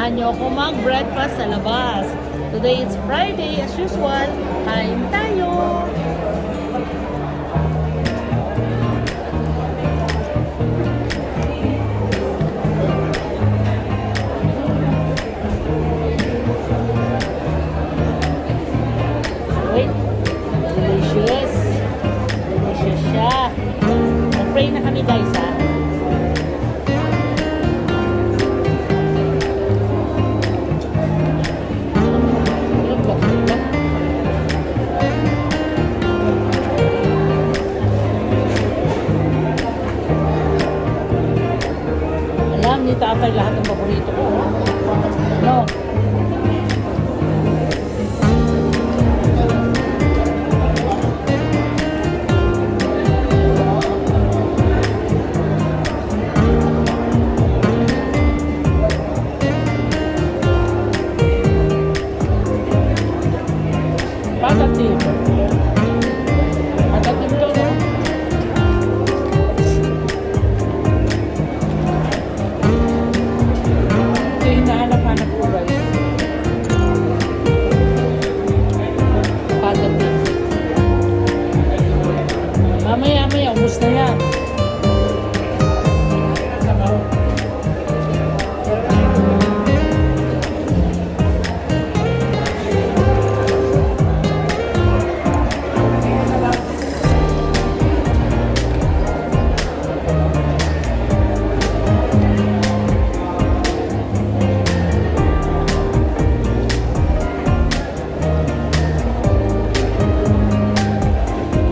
samahan niyo ako mag-breakfast sa labas. Today it's Friday, as usual. Kain tayo! Wait, delicious. Delicious siya. Mag-pray na kami guys ha. Ni tatay lahat ng paborito ko. No. Patatim. Patatim to, no? Hinahanap-hanap ko guys. Patatim. Mamaya, ubus na yan.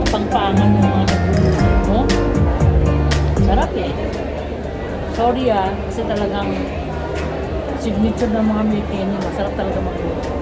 Pangpangan ng mga nagbuluhan mo. Sarap eh. Sorry kasi talagang signature ng mga Milkeni. Masarap talaga magluto.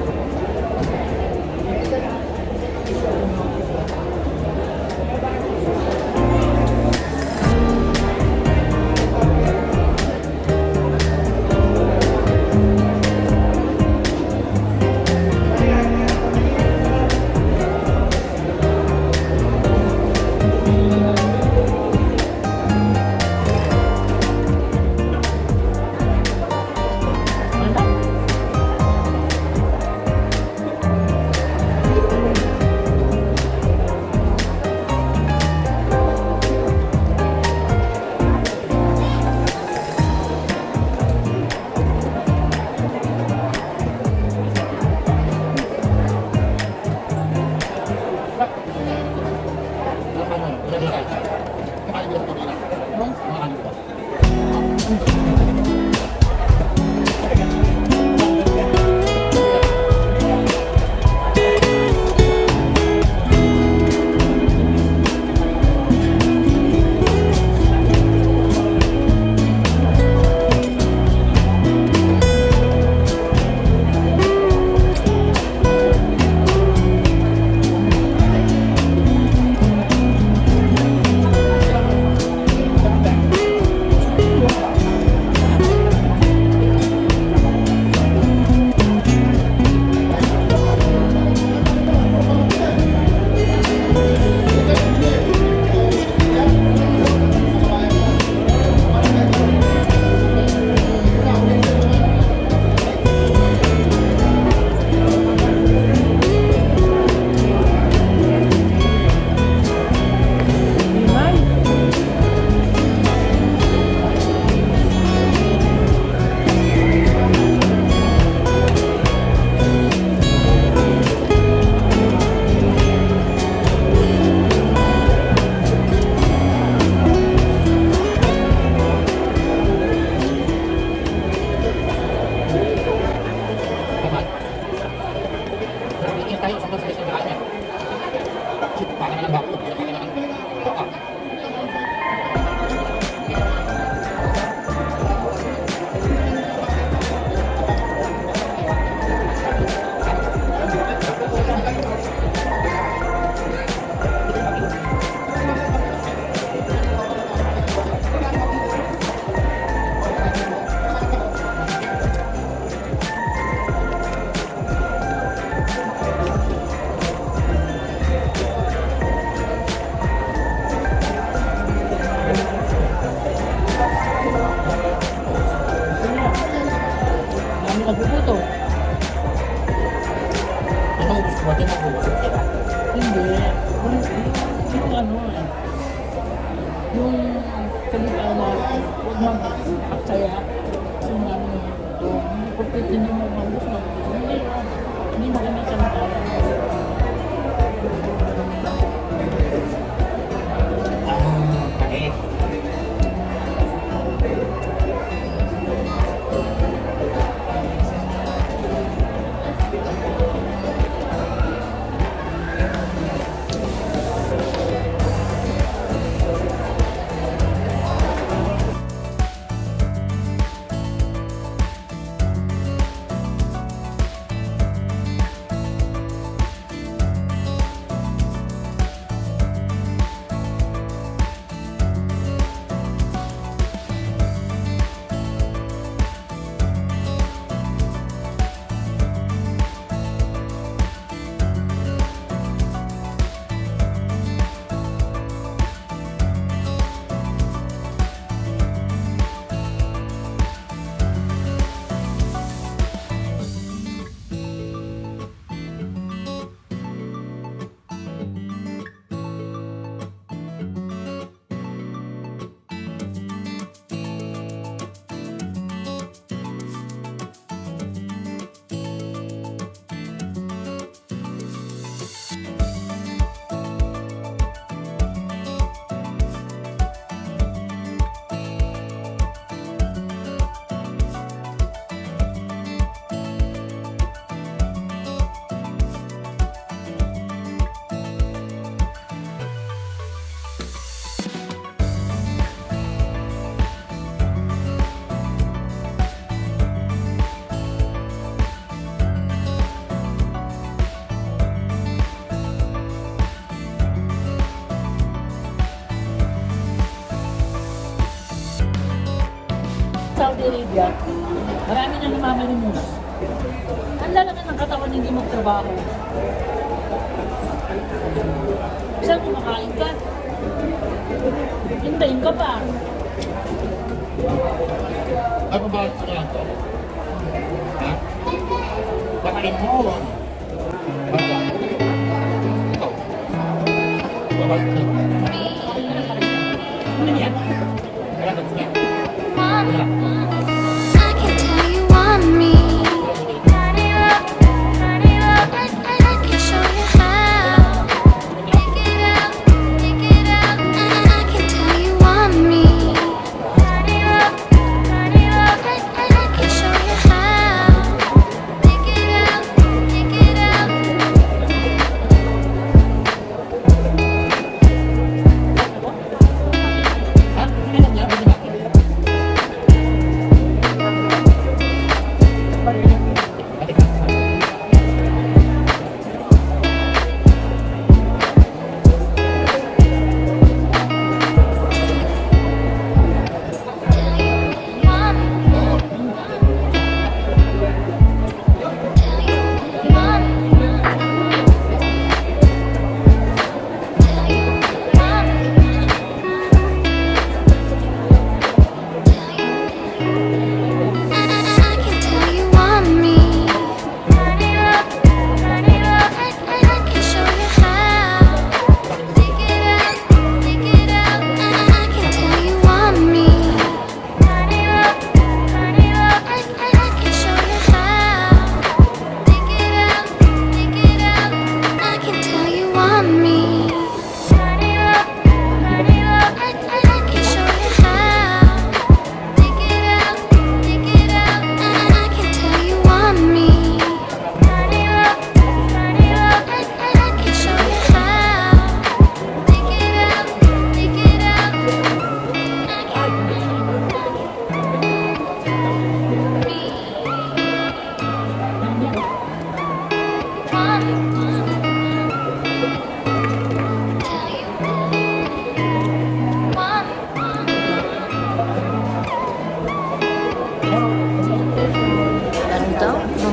Hindi. Yung ano eh. Yung salita na huwag magpaksaya. Yung ano eh. Hindi po pwede hindi mo gusto. Hindi maganda salita. Kahit. Saudi Arabia, marami nang namamalimos. Ang lalaki ng katawan hindi magtrabaho. Saan kumakain ka? Hintayin ka pa. Ano ba ito yan to? Ha? Pakain mo. Basta. Ikaw. Babalik ka. Ano yan? Kaya na siya. Wala. I can tell you want me. Turn it up, turn it up. I can show you how. Take it out, take it out. I can tell you want me. Turn it up, turn it up. I can show you how. Take it out, take it out. Ha? Ano niya? Ano niya?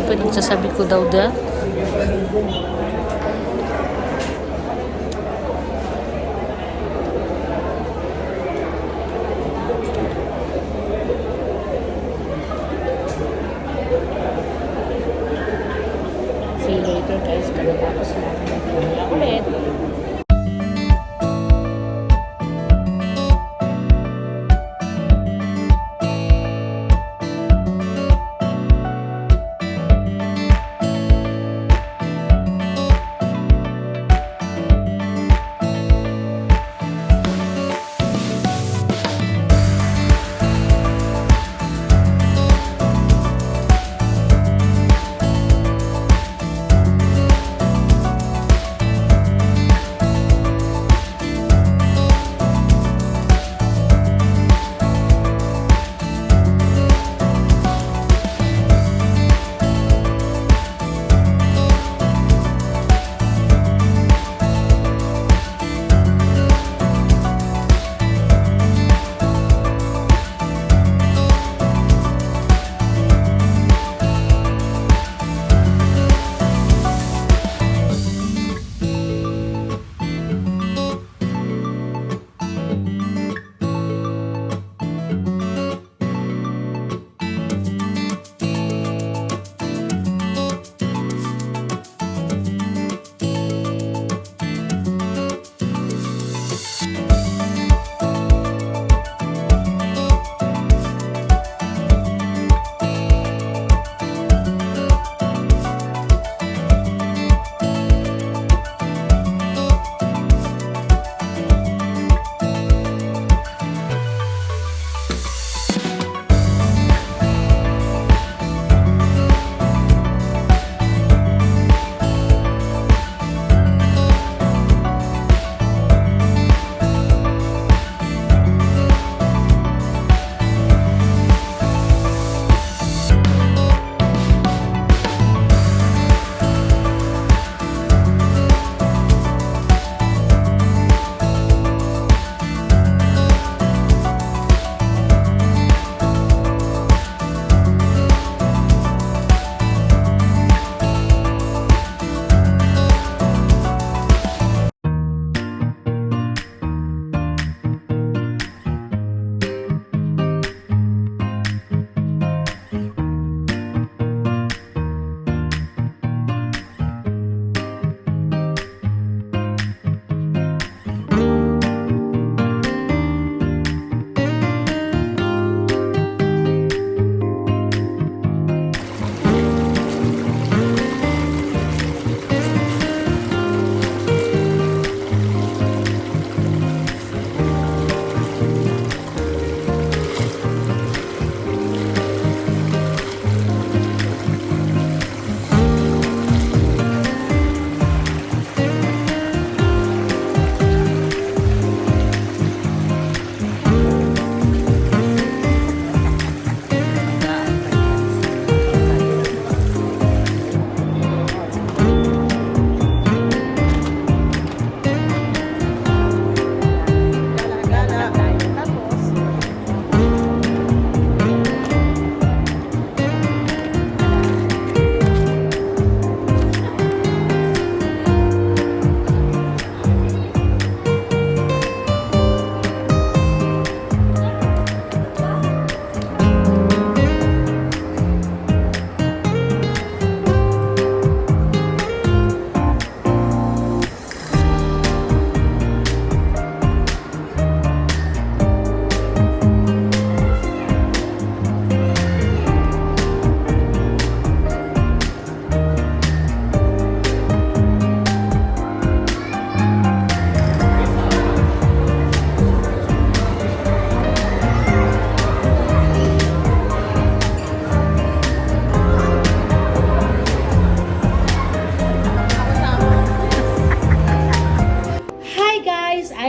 Pinagsasabi ko daw da. See you later guys. Pagkatapos na ulit.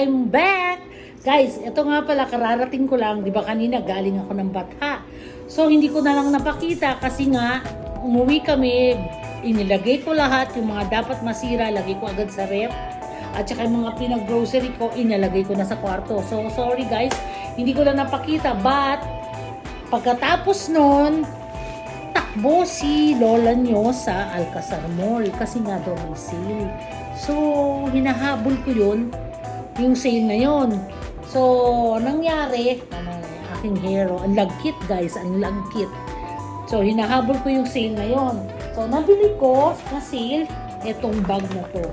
I'm back! Guys, ito nga pala, kararating ko lang, di ba kanina galing ako ng Batha. So, hindi ko na lang napakita kasi nga, umuwi kami, inilagay ko lahat, yung mga dapat masira, lagay ko agad sa ref. At saka yung mga pinag-grocery ko, inalagay ko na sa kwarto. So, sorry guys, hindi ko lang napakita. But, pagkatapos nun, takbo si lola nyo sa Alcazar Mall kasi nga daw may sale. So, hinahabol ko yun, yung sale na yun. So, nangyari, aking hero, ang lagkit guys, ang lagkit. So, hinahabol ko yung sale na yun. So, nabili ko sa sale, etong bag na to.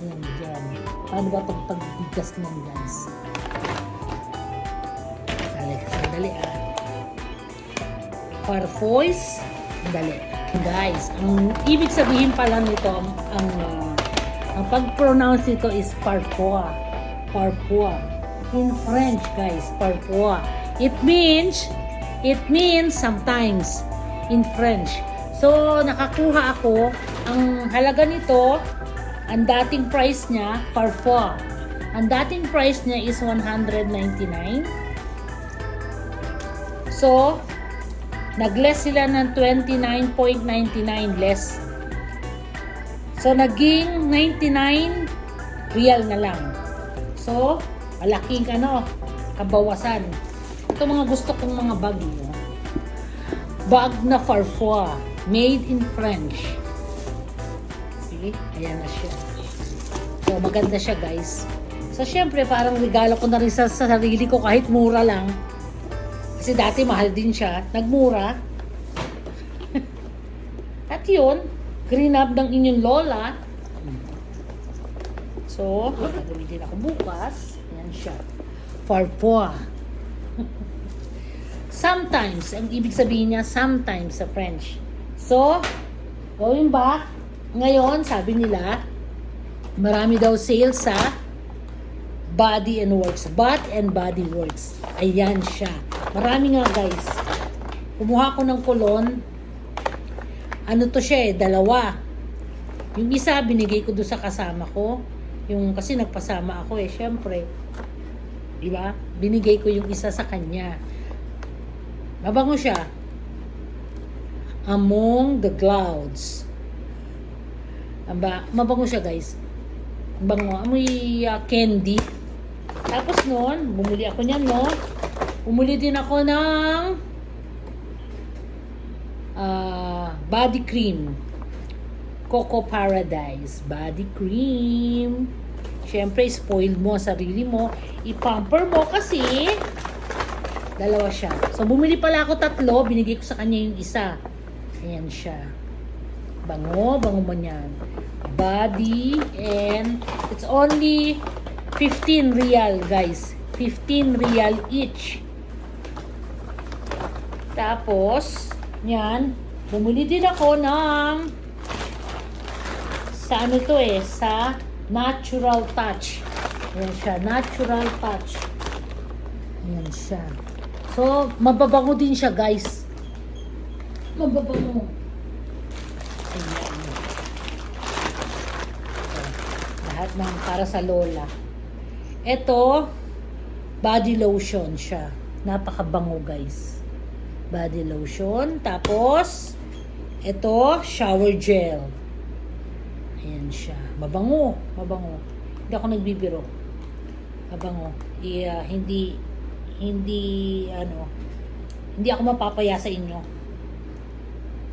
Ayan, dyan. Paano ba itong pagbigas niyan guys? Sandali Farfoys, dali. Guys, ang ibig sabihin pala nito, ang pag-pronounce nito is parfois. Parfois. In French, guys, parfois. It means sometimes in French. So, nakakuha ako, ang halaga nito, ang dating price niya, parfois. Ang dating price niya is 199. So, nag-less sila ng 29.99 less. So, naging 99 real na lang. So, malaking kabawasan. Ito mga gusto kong mga bag. Bag na Farfois. Made in French. See? Ayan na siya. So, maganda siya guys. So, syempre, parang regalo ko na rin sa sarili ko kahit mura lang. Kasi dati mahal din siya. Nagmura. At yun, grinab ng inyong lola. So, gagawin ako bukas. Yan siya. Farfois. Sometimes, ang ibig sabihin niya, sometimes sa French. So, going back, ngayon, sabi nila, marami daw sale sa Body and Works. Bath and Body Works. Ayan siya. Marami nga guys. Kumuha ko ng kolon. Ano to siya dalawa. Yung isa, binigay ko doon sa kasama ko. Yung, kasi nagpasama ako syempre. Diba? Binigay ko yung isa sa kanya. Mabango siya. Among the Clouds. Mabango siya guys. Bango. Amoy candy. Tapos noon, bumili ako niyan, no? Bumili din ako ng body cream. Coco Paradise body cream. Siyempre, spoil mo sarili mo. I-pamper mo kasi dalawa siya. So, bumili pala ako 3. Binigay ko sa kanya yung isa. Ayan siya. Bango mo niyan. Body and it's only 15 real guys. 15 real each. Tapos, yan. Bumili din ako ng sa ano to sa Natural Touch. Ayan siya. Natural Touch. Ayan siya. So, mababango din siya guys. Mababango. Ayan. Lahat ng para sa lola. Ito, body lotion siya. Napakabango guys. Body lotion. Tapos, ito, shower gel. Ayan siya. Mabango. Hindi ako nagbibiro. Mabango. Hindi ako mapapaya sa inyo.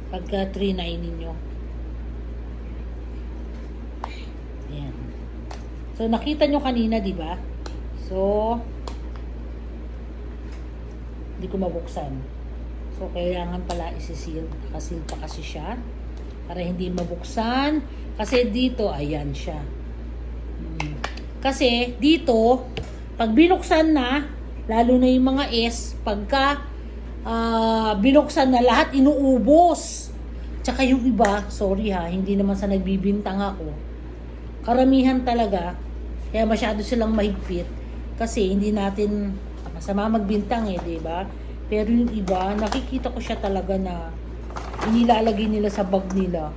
Pagka 3.9 ninyo. Ayan. So, nakita nyo kanina, di ba? So, hindi ko mabuksan. So, kailangan pala isisil. Nakasil pa kasi siya. Para hindi mabuksan. Kasi dito, ayan siya. Kasi dito, pag binuksan na, lalo na yung mga S, pagka binuksan na lahat, inuubos. Tsaka yung iba, sorry hindi naman sa nagbibintang ako. Karamihan talaga, kaya masyado silang mahigpit. Kasi hindi natin, masama magbintang di ba? Pero yung iba, nakikita ko siya talaga na inilalagay nila sa bag nila.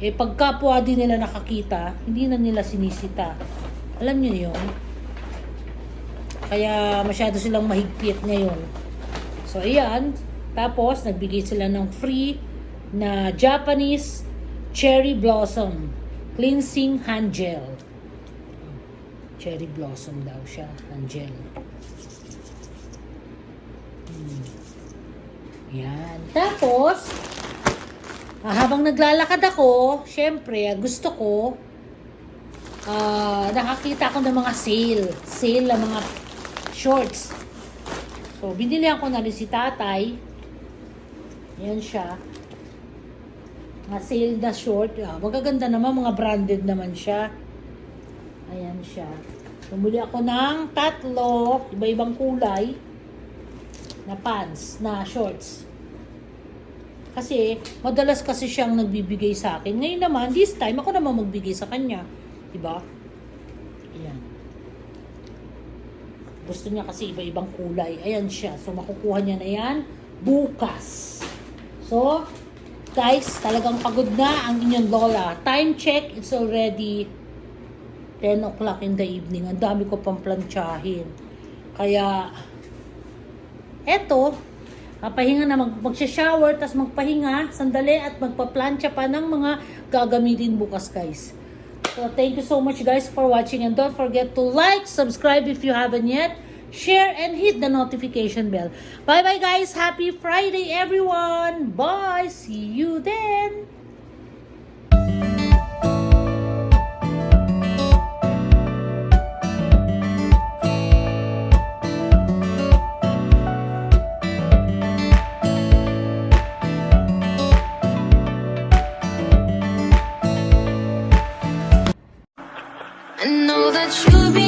Pagkapwa din nila nakakita, hindi na nila sinisita. Alam niyo yun? Kaya masyado silang mahigpit ngayon. So, ayan. Tapos, nagbigay sila ng free na Japanese Cherry Blossom Cleansing Hand Gel. Cherry Blossom daw siya. Hand gel. Yan. Tapos, habang naglalakad ako, syempre, gusto ko, nakakita ako ng mga sale ng mga shorts. So, binilihan ko na rin si tatay. Yan siya. Mga sale na short. Magaganda naman, mga branded naman siya. Ayan siya. Bumili ako ng 3, iba-ibang kulay na pants, na shorts. Kasi, madalas kasi siyang nagbibigay sa akin. Ngayon naman, this time, ako naman magbigay sa kanya. Diba? Ayan. Gusto niya kasi iba-ibang kulay. Ayan siya. So, makukuha niya na yan bukas. So, guys, talagang pagod na ang inyong lola. Time check, it's already 10 o'clock in the evening. Ang dami ko pang plantsahin. Kaya, eto, papahinga na, magsha-shower, tas magpahinga, sandali, at magpa-plancha pa ng mga gagamitin bukas, guys. So, thank you so much, guys, for watching. And don't forget to like, subscribe if you haven't yet, share, and hit the notification bell. Bye-bye, guys. Happy Friday, everyone. Bye. See you then. I know that you'll be